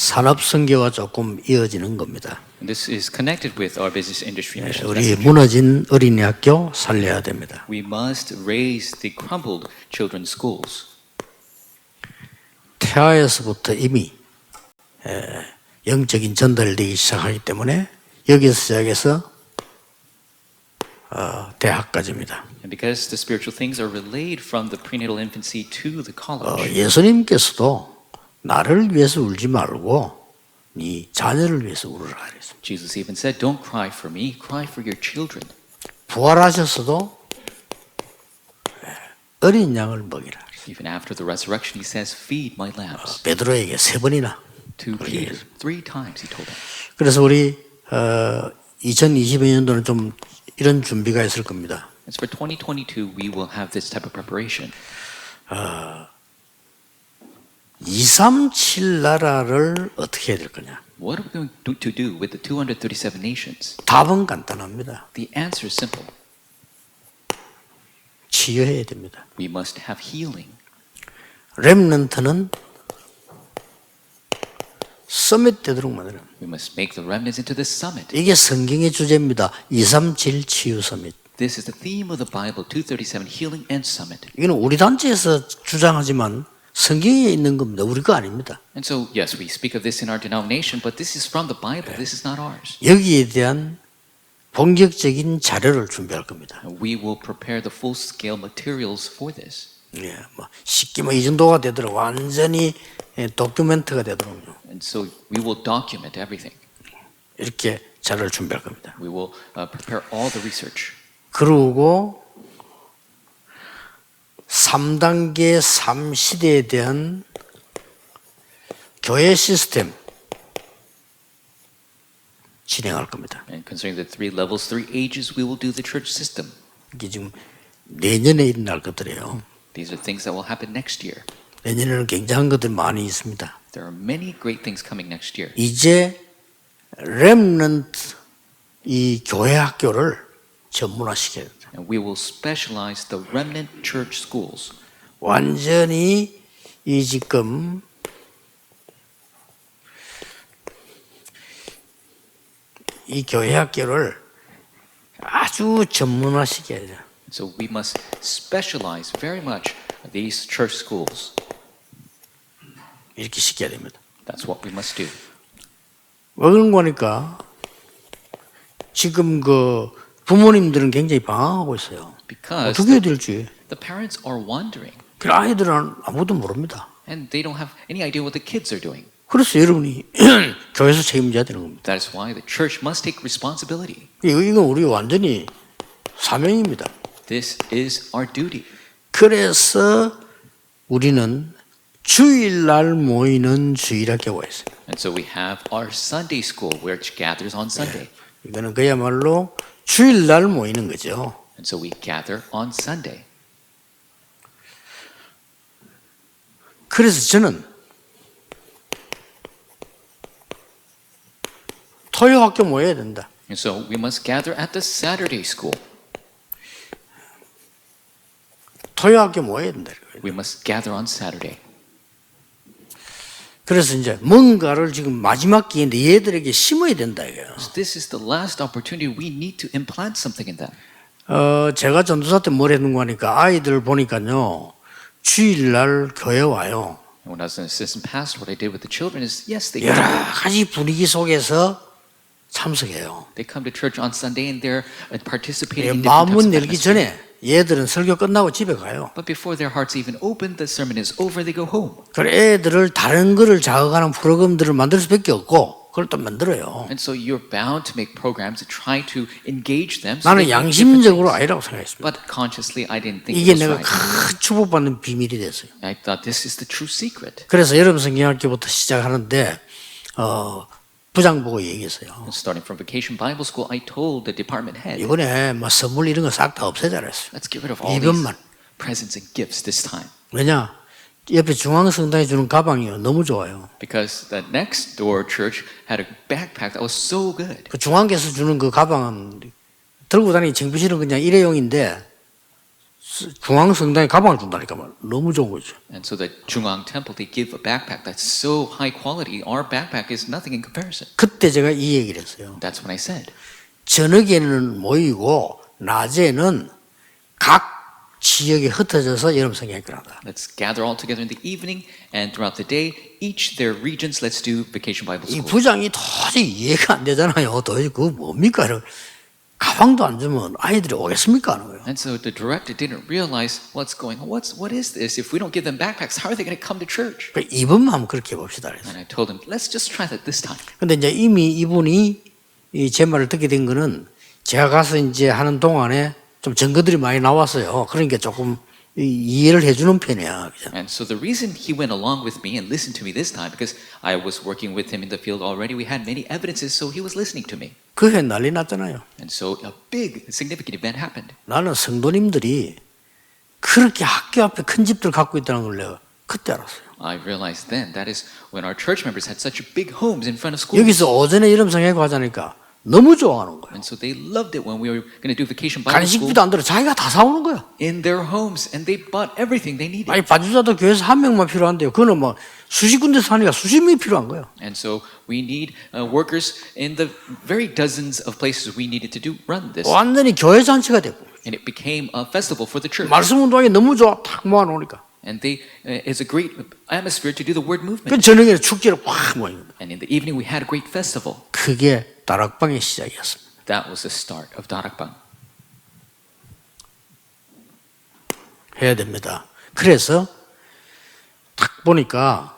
산업 선교와 조금 이어지는 겁니다. And this is connected with our business industry mission. 우리 무너진 어린이 학교 살려야 됩니다. We must raise the crumbled children's schools. 태아에서부터 이미 영적인 전달되기 시작하기 때문에 여기서 시작해서 대학까지입니다. And because the spiritual things are relayed from the prenatal infancy to the college. 예수님께서도 나를 위해서 울지 말고 네 자녀를 위해서 울으라 그랬습니다. Jesus even said, "Don't cry for me, cry for your children." 부활하셨어도 어린 양을 먹이라. Even after the resurrection, he says, "Feed my lambs." 베드로에게 3번이나. To Peter, 3 times he told him. 그래서 우리 2022년도는 좀 이런 준비가 있을 겁니다. As for 2022, we will have this type of preparation. 237 나라를 어떻게 해야 될 거냐? What are we going to do with the 237 nations? 답은 간단합니다. The answer is simple. 치유해야 됩니다. We must have healing. 렘넌트는 서밋 되도록 만드는. We must make the remnants into the summit. 이게 성경의 주제입니다. 237 치유 서밋. This is the theme of the Bible, 237, Healing and Summit. 이거는 우리 단체에서 주장하지만 성경에 있는 겁니다. 우리 거 아닙니다. And so, yes, we speak of this in our denomination, but this is from the Bible. This is not ours. 여기에 대한 본격적인 자료를 준비할 겁니다. And we will prepare the full-scale materials for this. 예, 뭐 쉽게 이 정도가 되도록 완전히 도큐멘트가 되도록요. And so we will document everything. 이렇게 자료를 준비할 겁니다. We will prepare all the research. 그러고 3단계 3시대에 대한 교회 시스템 진행할 겁니다. And concerning the 3 levels, 3 ages, we will do the church system. 이게 지금 내년에 일어날 것들이에요. These are things that will happen next year. 내년에는 굉장한 것들이 많이 있습니다. There are many great things coming next year. 이제 렘넌트 이 교회 학교를 전문화시켜야 됩니다. And we will specialize the remnant church schools. 완전히 이 지금 이 교회 학교를 아주 전문화시켜야 돼요. So we must specialize very much these church schools. 이렇게 시켜야 됩니다. That's what we must do. 왜 그런 거니까 지금 그 부모님들은 굉장히 방황하고 있어요. Because 어떻게 해야 될지. the parents are wondering, 그 아이들은 아무도 모릅니다. and they don't have any idea what the kids are doing. 그래서 여러분이 교회에서 책임져야 되는 겁니다. That is why the church must take responsibility. 이건 우리 완전히 사명입니다. This is our duty. 그래서 우리는 주일날 모이는 주일학교가 있어요. And so we have our Sunday school, which gathers on Sunday. 이거는 그야말로 주일날 모이는 거죠. And so we gather on Sunday. 그래서 저는 토요 학교 모여야 된다. And so we must gather at the Saturday school. 토요 학교 모여야 된다. We must gather on Saturday. 그래서 이제 뭔가를 지금 마지막 기회인데 얘들에게 심어야 된다 이거예요. So this is the last opportunity. We need to implant something in them. 제가 전도사 때 뭘 했는 거니까 아이들 보니까요. 주일날 교회 와요. And when I was an assistant pastor, what I did with the children is, yes, they 여러 가지 분위기 속에서 참석해요. come to church on Sunday and they're participating in different types 마음문 of 열기 atmosphere. 전에 얘들은 설교 끝나고 집에 가요. But before their hearts even open, the sermon is over, they go home. 그래 애들을 다른 거를 자극하는 프로그램들을 만들 수밖에 없고 그걸 또 만들어요. And so you're bound to make programs to try to engage them. So 나는 they do different 양심적으로 things. 아니라고 생각했습니다. But consciously, I didn't think 이게 it was 내가 right. 큰 축복받는 비밀이 됐어요. I thought this is the true secret. 그래서 여러분 성경학교부터 시작하는데 부장 보고 얘기했어요. Starting from Vacation Bible School, I told the department head, 이번에 뭐 선물 이런 거 싹 다 없애자 그랬어요. let's get rid of all these 이변만. presents and gifts this time. 왜냐? 옆에 중앙성당에 주는 가방이요. 너무 좋아요. Because the next door church had a backpack that was so good. 그 중앙에서 주는 그 가방은 들고 다니기 정부실은 그냥 일회용인데 중앙성당에 가방을 준다니까 말 너무 좋은 거죠. And so the Jungang Temple, they give a backpack that's so high quality. Our backpack is nothing in comparison. 그때 제가 이 얘기를 했어요. That's when I said. 저녁에는 모이고 낮에는 각 지역에 흩어져서 여름 성경학교를 한다. Let's gather all together in the evening, and throughout the day, each their regions, let's do Vacation Bible 이 School. 부장이 도저히 이해가 안 되잖아요. 도대체 그거 뭡니까? 가방도 안 주면 아이들이 오겠습니까? 하는 거예요. And so the director didn't realize what's going on. What is this? If we don't give them backpacks, how are they going to come to church? 이번만 한번 그렇게 해봅시다. 그래서. And I told him, let's just try that this time. 근데 이제 이미 이분이 제 말을 듣게 된 거는 제가 가서 이제 하는 동안에 좀 증거들이 많이 나왔어요. 그러니까 조금 이해를 해주는 편이야. 그죠? And so the reason he went along with me and listened to me this time, because I was working with him in the field already, we had many evidences, so he was listening to me. 그 해 난리 났잖아요. And so a big, significant event happened. 나는 성도님들이 그렇게 학교 앞에 큰 집들 갖고 있다는 걸 내가 그때 알았어요. I realized then that is when our church members had such big homes in front of schools. 여기서 오전에 여름 성경학교 하자니까 너무 좋아하는 거예요. And so they loved it when we were going to do Vacation Bible School 간식비도 안 들어 자기가 다 사오는 거야. in their homes, and they bought everything they needed. 아니 반주자도 교회에서 한 명만 필요한데요. 그거는 뭐 수십 군데 사니까 수십 명이 필요한 거예요. And so we need workers in the very dozens of places we needed to do run this. 완전히 교회 잔치가 되고 And it became a festival for the church. 말씀 운동하기 너무 좋아. 탁 모아놓으니까. And they is a great atmosphere to do the word 그 movement. 저녁에 축제를 확 모입니다. And in the evening we had a great festival. 그게 다락방의 시작이었습니다. That was the start of Darakbang. 해야 됩니다. 그래서 딱 보니까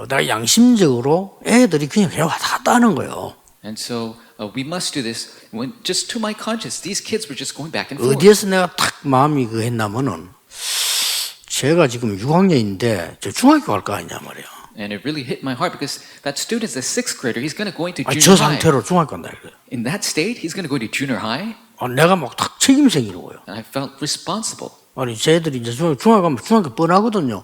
내가 양심적으로 애들이 그냥 왔다 갔다 하는 거예요. And so we must do this. When just to my conscience, these kids were just going back and forth. 어디에서 내가 딱 마음이 그 했냐면은 제가 지금 6학년인데 저 중학교 갈 거 아니냐 말이야. And it really hit my heart because that student's a sixth grader. He's going to go into 아니, junior 저 high. 상태로 중학교 간다 이거예요. In that state, he's going to go to junior high. 내가 막 딱 책임 생기는 거예요. And I felt responsible. 아니 쟤들이 이제 중학교 가면 중학교 뻔하거든요.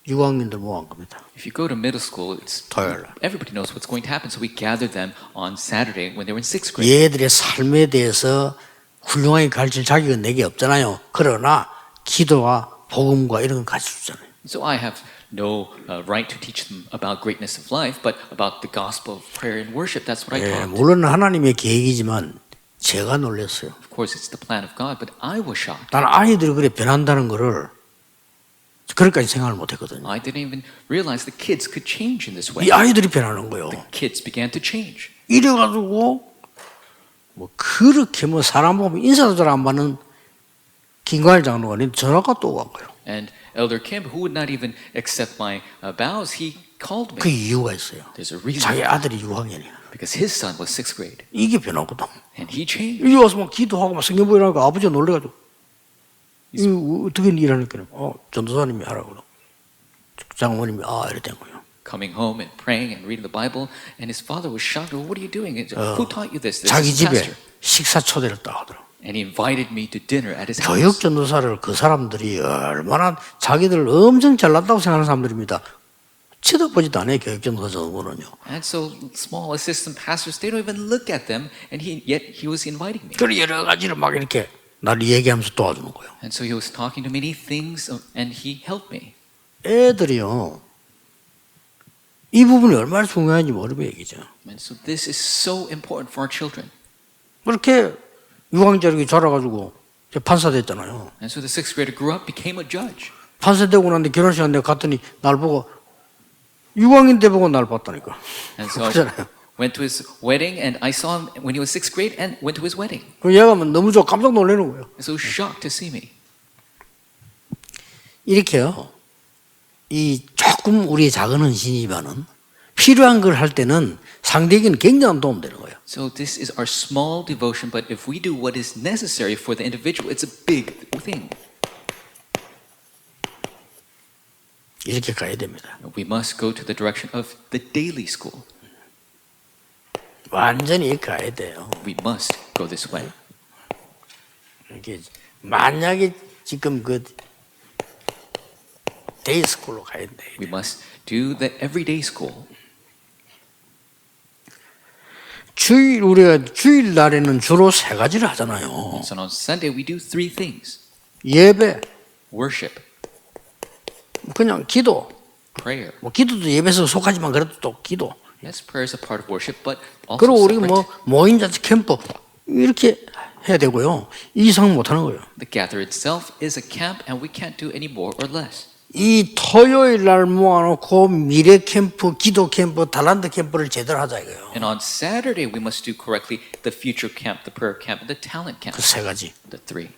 6학년들 모아온 겁니다. If you go to middle school, it's 토요일 날. everybody knows what's going to happen. So we gathered them on Saturday when they were in sixth grade. 얘들의 삶에 대해서 훌륭하게 가르칠 자격은 내게 없잖아요. 그러나 기도와 복음과 이런 건 가르쳐주잖아요. So I have no right to teach them about greatness of life, but about the gospel of prayer and worship. That's what I taught. 물론 하나님의 계획이지만 제가 놀랐어요. Of course, it's the plan of God, but I was shocked. 나는 아이들이 그래 변한다는 거를 그렇게까지 생각을 못했거든요. I didn't even realize the kids could change in this way. 이 아이들이 변하는 거예요. Kids began to change. 이래가지고 뭐 그렇게 뭐 사람 보면 인사도 잘 안 받는 김광일 장로가 전화가 또 온 거예요. And Elder Kim, who would not even accept my bows, he called me. 그 이유가 있어요. There's a reason. 자기 아들이 6학년이야. Because his son was sixth grade, 이게 변하거든. and he changed. 여기 와서 막 기도하고 막 성경 보이라니까 아버지가 놀래가지고 이거 어떻게 일하니까 전도사님이 하라고 장모님이 이래 된 거예요. Coming home and praying and reading the Bible, and his father was shocked. Well, what are you doing? Who taught you this? This 자기 is 집에 pastor. 식사 초대를 딱 하더라고. And he invited me to dinner at his 교육 house. 전도사를 그 사람들이 얼마나 자기들 엄청 잘났다고 생각하는 사람들입니다. 쳐다보지도 않아요. 교육 전도사 전공은요. And so small assistant pastors, they don't even look at them, and yet he was inviting me. 그래 여러 가지를 막 이렇게 나를 얘기하면서 도와주는 거예요. And so he was talking to many things, and he helped me. 애들이요. 이 부분이 얼마나 중요한지 모르고 얘기죠. And so this is so important for our children. 그렇게 유황자력이 자라가지고 판사 됐잖아요. And so the sixth grader grew up, became a judge. 판사 되고 난데 결혼식 내가 갔더니 날 보고 6학년 때 보고 날 봤다니까. And so 그렇잖아요. went to his wedding, and I saw him when he was sixth grade, and went to his wedding. 그 얘가 너무 좋아 깜짝 놀라는 거예요. And so shocked to see me. 이렇게요. 이 조금 우리의 작은 헌신이지만은 필요한 걸 할 때는 상대에게는 굉장한 도움 되는 거예요. So this is our small devotion, but if we do what is necessary for the individual, it's a big thing. 이렇게 가야 됩니다. We must go to the direction of the daily school. 완전히 가야 돼요. We must go this way. 이게 만약에 지금 그 데이스쿨로 가야 돼. We must do the everyday school. 우리가 주일 날에는 주로 세 가지를 하잖아요. So on Sunday, we do three things: 예배, worship, 그냥 기도. prayer. 뭐 기도도 예배에서 속하지만 그래도 또 기도. Yes, prayer is a part of worship, but also 그리고 우리 separate. 뭐 모임잔치 캠프 이렇게 해야 되고요. 이 이상 못 하는 거예요. The gather itself is a camp, and we can't do any more or less. 이 토요일 날 모아놓고 미래 캠프, 기도 캠프, 달란트 캠프를 제대로 하자 이거예요. And on Saturday, we must do correctly the future camp, the prayer camp, and the talent camp. 그 세 가지. The three.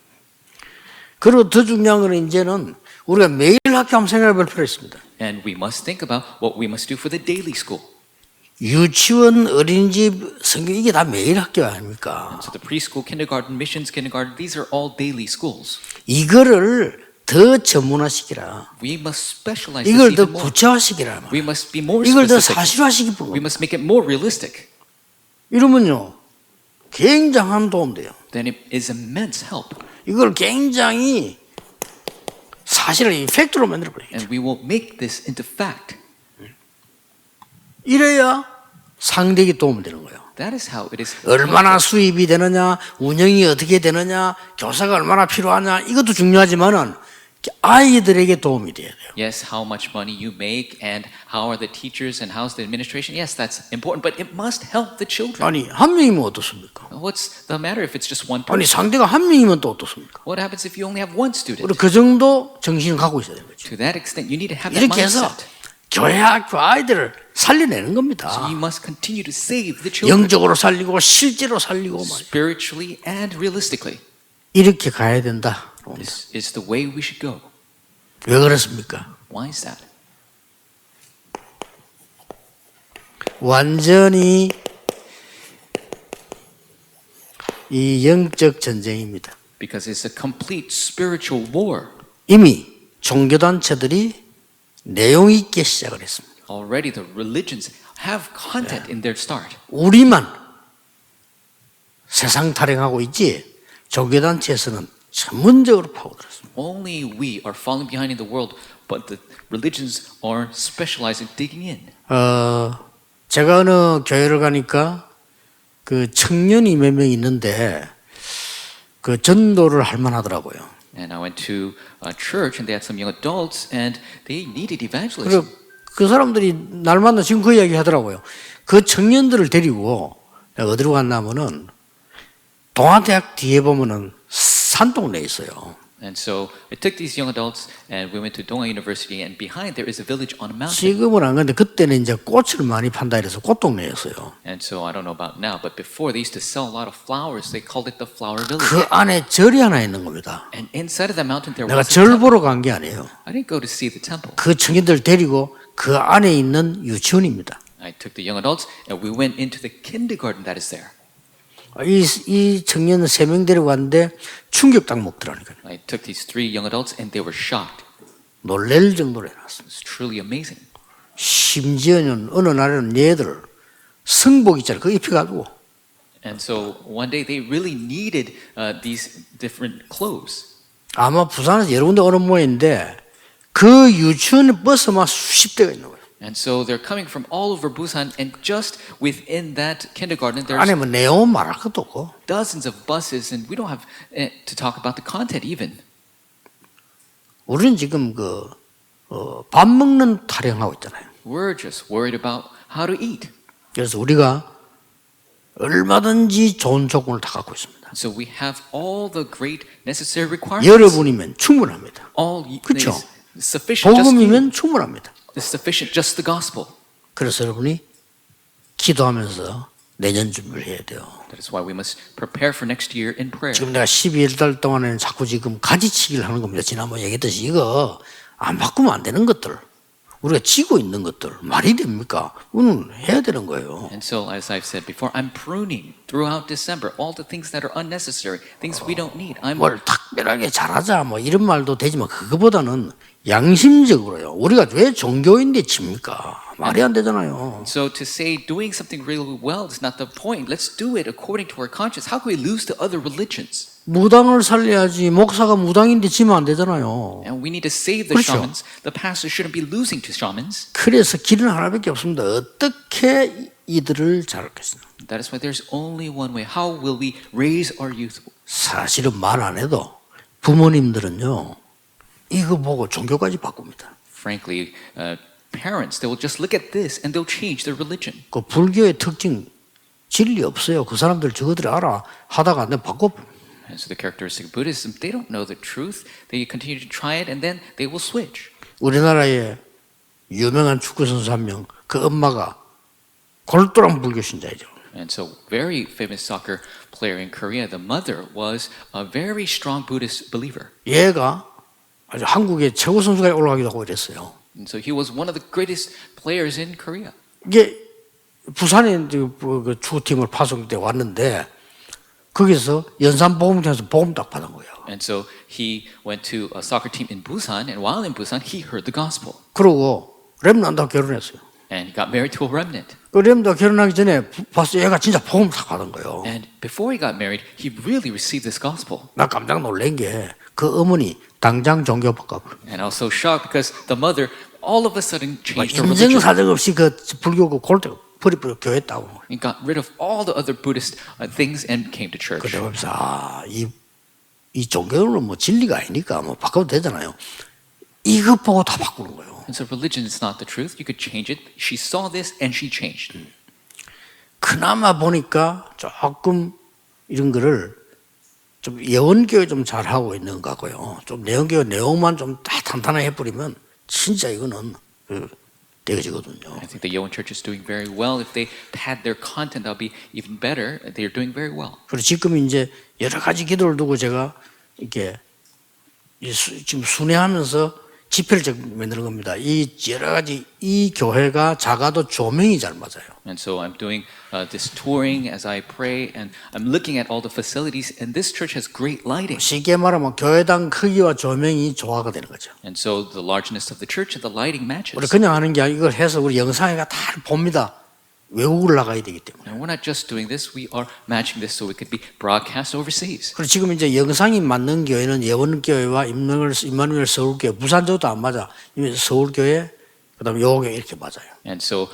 그리고 더 중요한 거는 이제는 우리가 매일 학교 한번 생각해 볼 필요가 있습니다. And we must think about what we must do for the daily school. 유치원, 어린이집, 성경 이게 다 매일 학교 아닙니까? So the preschool, kindergarten, missions, kindergarten, these are all daily schools. 이거를 더 전문화시키라. We must specialize this 이걸 더 even more. 구체화시키라. We must be more 이걸 더 specific. 사실화시키고 We must make it more realistic. 이러면요 굉장한 도움 돼요. Then it is immense help. 이걸 굉장히 사실을 이 팩트로 만들어 버려요. And we will make this into fact. 이래야 상대에게 도움 되는 거예요. That is how it is. 얼마나 수입이 되느냐, 운영이 어떻게 되느냐, 교사가 얼마나 필요하냐 이것도 중요하지만은 아이들에게 도움이 돼야 돼요. Yes, how much money you make and how are the teachers and how's the administration. Yes, that's important, but it must help the children. 아니 한 명이면 어떻습니까? What's the matter if it's just one 아니 person? 상대가 한 명이면 또 어떻습니까? What happens if you only have one student? 우리 그 정도 정신을 갖고 있어야 되는 거죠. To that extent, you need to have that 이렇게 해서 mindset. 교회 학교 아이들을 살려내는 겁니다. So you must continue to save the children 영적으로 살리고 실제로 살리고 말이에요. spiritually and realistically. 이렇게 가야 된다. This is the way we should go. 왜 그렇습니까? Why is that? 완전히 이 영적 전쟁입니다. Because it's a complete spiritual war. 이미 종교단체들이 내용 있게 시작을 했습니다. Already the religions have content in their start. 우리만 세상 타령하고 있지 종교단체에서는 전문적으로 파고들었습니다. Only we are falling behind in the world, but the religions are specialized in digging in. 제가 어느 교회를 가니까 그 청년이 몇 명 있는데 그 전도를 할 만하더라고요. And I went to a church and they had some young adults and they needed evangelism. 그리고 그 사람들이 날마다 지금 그 이야기 하더라고요. 그 청년들을 데리고 내가 어디로 갔냐면은 동아대학 뒤에 보면은 산동네에 있어요. And so I took these young adults and we went to Donga University and behind there is a village on a mountain. 지금은 안 그런데 그때는 이제 꽃을 많이 판다 이래서 꽃동네였어요. And so I don't know about now, but before they used to sell a lot of flowers. They called it the flower village. 그 안에 절이 하나 있는 겁니다. And inside of that mountain there 내가 was a 절 temple. 보러 간 게 아니에요. I didn't go to see the temple. 그 청년들 데리고 그 안에 있는 유치원입니다. I took the young adults and we went into the kindergarten that is there. 이 청년 3명 데려갔는데 충격딱 먹더라니까요. I took these three young adults and they were shocked. 놀랄 정도로 해놨습니다. It's truly amazing. 심지어는 어느 날에는 얘들 성복 있잖아요. 그거 입혀가지고 And so one day they really needed these different clothes. 아마 부산에서 여러 군데 오는 모양인데 그 유치원 버스만 수십 대가 있는 거예요. And so they're coming from all over Busan, and just within that kindergarten, there's 안에 뭐 내용 말할 것도 없고 dozens of buses, and we don't have to talk about the content even. 우리는 지금 밥 먹는 타령하고 있잖아요. We're just worried about how to eat. 그래서 우리가 얼마든지 좋은 조건을 다 갖고 있습니다. So we have all the great necessary requirements. 여러분이면 충분합니다. All 그쵸? is sufficient. Just you. 복음이면 충분합니다. It's sufficient. Just the gospel. 그래서 여러분이 기도하면서 내년 준비를 해야 돼요. That is why we must prepare for next year in prayer. 지금 내가 12달 동안에는 자꾸 지금 가지치기를 하는 겁니다. 지난번에 얘기했듯이 이거 안 바꾸면 안 되는 것들, 우리가 지고 있는 것들 말이 됩니까? 우리는 해야 되는 거예요. And so, as I've said before, I'm pruning throughout December all the things that are unnecessary, things we don't need. I'm 뭘 특별하게 잘하자 뭐 이런 말도 되지만 그거보다는 양심적으로요. 우리가 왜 종교인데 칩니까? 말이 안 되잖아요. so to say doing something really well is not the point. Let's do it according to our conscience. How can we lose to other religions? 무당을 살려야지 목사가 무당인데 지면 안 되잖아요. And we need to save the 그렇죠. shamans. The pastor shouldn't be losing to shamans. 그래서 길은 하나밖에 없습니다. 어떻게 이들을 자랄 것이냐. That is why there's only one way. How will we raise our youth? 사실은 말 안 해도 부모님들은요 이거 보고 종교까지 바꿉니다. Frankly, parents, they will just look at this and they'll change their religion. 그 불교의 특징 진리 없어요. 그 사람들 저거들이 알아 하다가 내가 바꿔. And so the characteristic of Buddhism, they don't know the truth. They continue to try it and then they will switch. 우리나라에 유명한 축구 선수 한 명, 그 엄마가 골똘한 불교 신자이죠. And so very famous soccer player in Korea, the mother was a very strong Buddhist believer. 얘가 아주 한국의 최고 선수가 올라가기도 하고 이랬어요. And so he was one of the greatest players in Korea. 이게 부산에 그 축구팀을 파송돼 왔는데 거기서 연산복음팀에서 복음 딱 받은 거예요. And so he went to a soccer team in Busan, and while in Busan, he heard the gospel. 그러고 렘넌트하고 결혼했어요. And he got married to a remnant. 그 렘넌트 결혼하기 전에 봤어. 얘가 진짜 복음 딱 받은 거예요. And before he got married, he really received this gospel. 나 깜짝 놀란 게 그 어머니 당장 종교 바꿔버려. And I was so shocked because the mother all of a sudden changed her religion. 인증사정 없이 그 불교 그 골대 버리버려 교회 따고. He got rid of all the other Buddhist things and came to church. 그러면서 이 종교는 뭐 진리가 아니니까 뭐 바꿔도 되잖아요. 이것 보고 다 바꾸는 거예요. And so religion is not the truth. You could change it. She saw this and she changed. 그나마 보니까 조금 이런 거를 좀 예원교회 좀 잘하고 있는 것 같고요. 좀 예원교회 내용만 좀 다 탄탄하게 해버리면 진짜 이거는 되어지거든요. I think the Yeowon Church is doing very well. If they had their content, that'll be even better. They are doing very well. 그리고 지금 이제 여러 가지 기도를 두고 제가 이렇게 지금 순회하면서 집회를 만드는 겁니다. 이 여러 가지 이 교회가 작아도 조명이 잘 맞아요. And so I'm doing this touring as I pray, and I'm looking at all the facilities. And this church has great lighting. 쉽게 말하면 교회당 크기와 조명이 조화가 되는 거죠. And so the largeness of the church and the lighting matches. 우리 그냥 하는 게 아니고 이걸 해서 우리 영상에가 다 봅니다. 외국을 나가야 되기 때문에. And we're not just doing this; we are matching this so it could be broadcast overseas. 그리고 지금 이제 영상이 맞는 교회는 예원교회와 임마누엘 서울교회, 부산저도 안 맞아. 서울교회, 그다음에 요교회 이렇게 맞아요. And so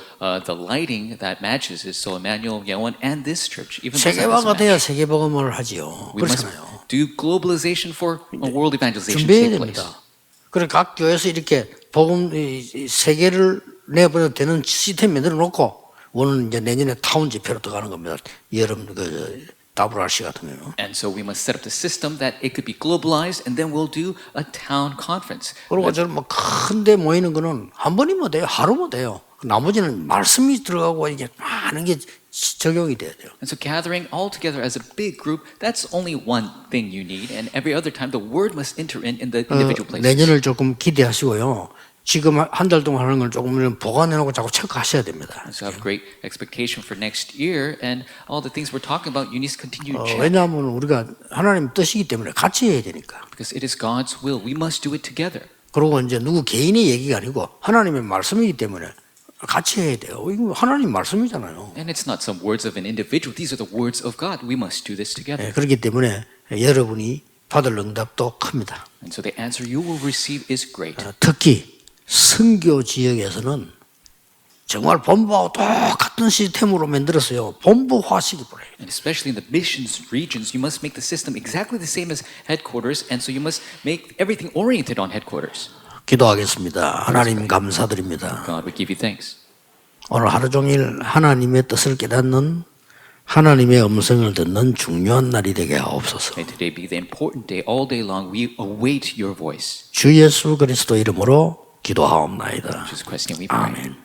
the lighting that matches is so Emmanuel, Yeowon, and this church. Even 세계화가 돼야 세계복음을 하지요. we must 그렇잖아요. do globalization for world evangelization to 준비해야 take place. 됩니다. 그래 각 교회에서 이렇게 복음 세계를 내버려 되는 시스템 만들어 놓고 오늘 이제 내년에 타운 집회로 들어가는 겁니다. 여름 그 WRC 같은 경우. And so we must set up the system that it could be globalized, and then we'll do a town conference. 그리고 저는 뭐 큰데 모이는 거는 한 번이면 돼요. 하루면 돼요. 나머지는 말씀이 들어가고 이게 많은 게 적용이 돼야 돼요. And so gathering all together as a big group, that's only one thing you need, and every other time the word must enter in the individual places. 내년을 조금 기대하시고요. 지금 한 달 동안 하는 걸 조금 보관해놓고 자꾸 체크하셔야 됩니다. And so I have great expectation for next year, and all the things we're talking about, you need to continue to check. 왜냐하면 우리가 하나님 뜻이기 때문에 같이 해야 되니까. Because it is God's will. We must do it together. 그리고 이제 누구 개인의 얘기가 아니고 하나님의 말씀이기 때문에 같이 해야 돼요. 이거 하나님 말씀이잖아요. And it's not some words of an individual. These are the words of God. We must do this together. 그렇기 때문에 여러분이 받을 응답도 큽니다. And so the answer you will receive is great. 특히 선교 지역에서는 정말 본부하고 똑같은 시스템으로 만들었어요. 본부화시키 보래요. And especially in the missions regions, you must make the system exactly the same as headquarters, and so you must make everything oriented on headquarters. 기도하겠습니다. 하나님 감사드립니다. God, we give you thanks. 오늘 하루 종일 하나님의 뜻을 깨닫는 하나님의 음성을 듣는 중요한 날이 되게 하옵소서. May today be the important day. All day long, we await your voice. 주 예수 그리스도 이름으로 기도하옵나이다. Jesus Christ's name we pray. 아멘.